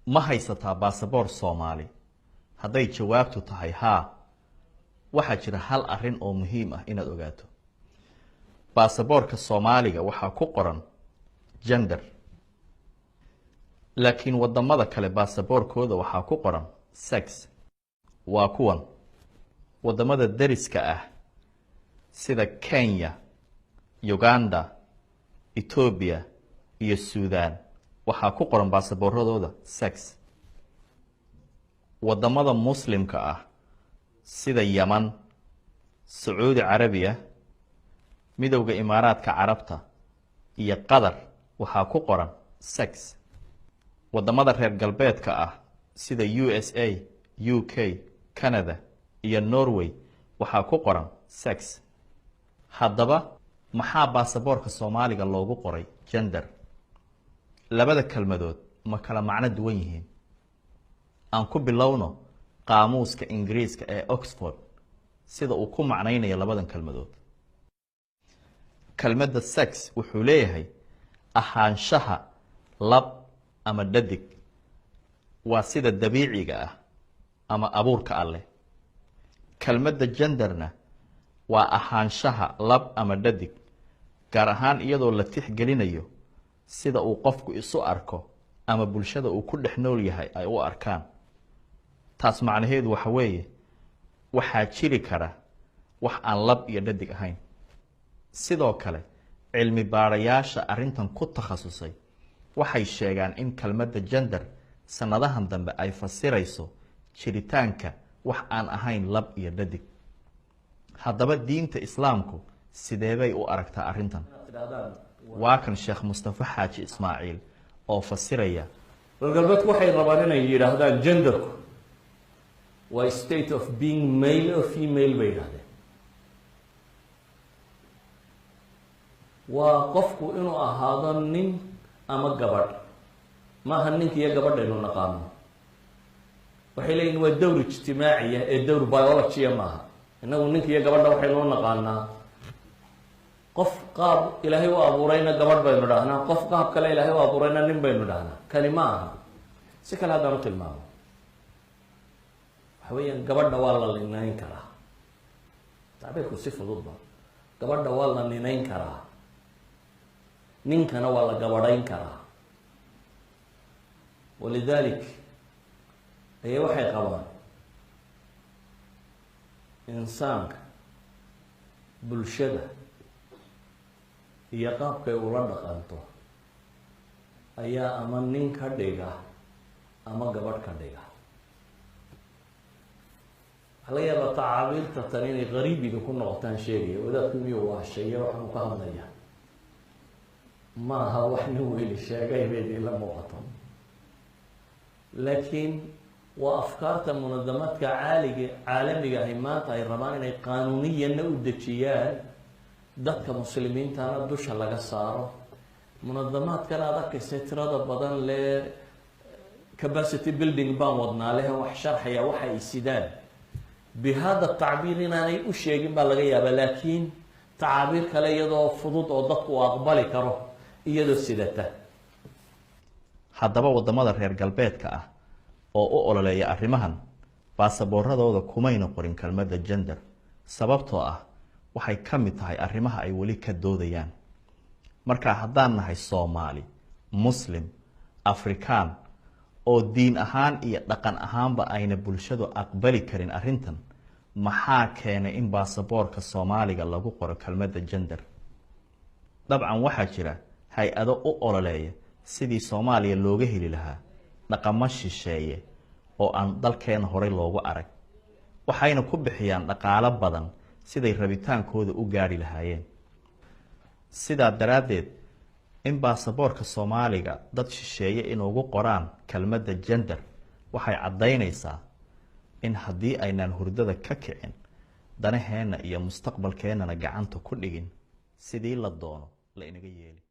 ma haysataa baasaboor Soomaali? hadday jawaabtu tahay haa, waxaa jira hal arrin oo muhiim ah inaad ogaato. baasaboorka Soomaaliga waxaa ku qoran gender, laakiin wadamada kale baasaboorkooda waxaa ku qoran sex. waa kuwan wadamada deriska ah sida Kenya, Uganda, Ethiopia iyo Suudaan waxaa ku qoran baasaboorradooda sex. wadamada muslimka ah sida Yaman, Sacuudi Carabiya, Midowga Imaaraadka Carabta iyo Qatar waxaa ku qoran sex. wadamada reer galbeedka ah sida USA, UK, Canada iyo Norway waxaa ku qoran sex. haddaba maxaa baasaboorka Soomaaliga loogu qoray gender? labada kelmadood ma kala macno duwan yihiin? aan ku bilowno qaamuuska Ingiriiska ee Oxford sida uu ku macnaynayo labadan kelmadood. kelmadda sex wuxuu leeyahay ahaanshaha lab ama dhadig, waa sida dabiiciga ah ama abuurka alleh. kelmadda genderna waa ahaanshaha lab ama dhadig, gaar ahaan iyadoo la tixgelinayo sida uu qofku isu arko ama bulshada uu ku dhex nool yahay ay u arkaan. taas macnaheedu waxa weeye waxaa jiri kara wax aan lab iyo dhadig ahayn. sidoo kale cilmi baarayaasha arrintan ku takhasusay waxay sheegaan in kelmadda gender sanadahan dambe ay fasirayso jiritaanka wax aan ahayn lab iyo dhadig. haddaba diinta islaamku sidee bay u aragtaa arrintan? waa kan Sheekh Mustafa Xaaji Ismaaciil oo fasiraya. reer galbeedku waxay rabaan inay yidhaahdaan genderku waa state of being male or female bay yidhahdeen. waa qofku inuu ahaado nin ama gabadh, maaha ninka iyo gabadhaynu naqaano. waxay leeyihin waa dowr ijtimaaciya ee dowr biologia maaha. innagu ninka iyo gabadha waxaynuu naqaanaa qof qaab ilaahay u abuurayna gabadh baynu dhahnaa, qof qaab kale ilaahay u abuurayna nin baynu dhahnaa. kani ma aha. si kale haddaan u tilmaamo, waxa weeyaan gabadha waa la ninayn karaa. tacbiirku si fududba, gabadha waa la ninayn karaa, ninkana waa la gabadhayn karaa. walidalik ayay waxay qabaan insaanka bulshada iyo qaabkay ula dhaqanto ayaa ama nin ka dhiga ama gabadh ka dhiga. waxaa laga yaabaa tacaabiirta tan inay qariibiga ku noqotaan sheegaya wadaadku miyuu waasheeye waxaanu ka hadlaya maaha wax nin weyli sheegay bay idinla muuqato, laakiin waa afkaarta munadamaadka caalamiga ahi maanta ay rabaan inay qaanuuniyanna u dejiyaan, dadka muslimiintana dusha laga saaro. munadamaadkana aad arkaysa tirada badan le capacity building baan wadnaa leh wax sharxaya waxa ay sidaan bihada tacbiir inaanay u sheegin baa laga yaabaa, laakiin tacaabiir kale iyadoo fudud oo dadku uu aqbali karo iyadoo sidata. haddaba wadamada reer galbeedka ah oo u ololeeya arrimahan baasaboorradooda kumayna qorin kelmadda gender, sababtoo ah waxay ka mid tahay arrimaha ay weli ka doodayaan. markaa haddaan nahay Soomaali, Muslim, Afrikaan oo diin ahaan iyo dhaqan ahaanba ayna bulshadu aqbali karin arrintan, maxaa keenay in baasaboorka Soomaaliga lagu qoro kelmadda gender? dabcan waxaa jira hay-ado u ololeeya sidii Soomaaliya looga heli lahaa dhaqamo shisheeye oo aan dalkeena horey loogu arag, waxayna ku bixiyaan dhaqaalo badan siday rabitaankooda u gaari lahaayeen. sidaa daraaddeed in baasaboorka Soomaaliga dad shisheeye inuugu qoraan kelmadda gender waxay caddaynaysaa in haddii aynaan hurdada ka kicin, danaheenna iyo mustaqbalkeennana gacanta ku dhigin, sidii la doono la inaga yeeli.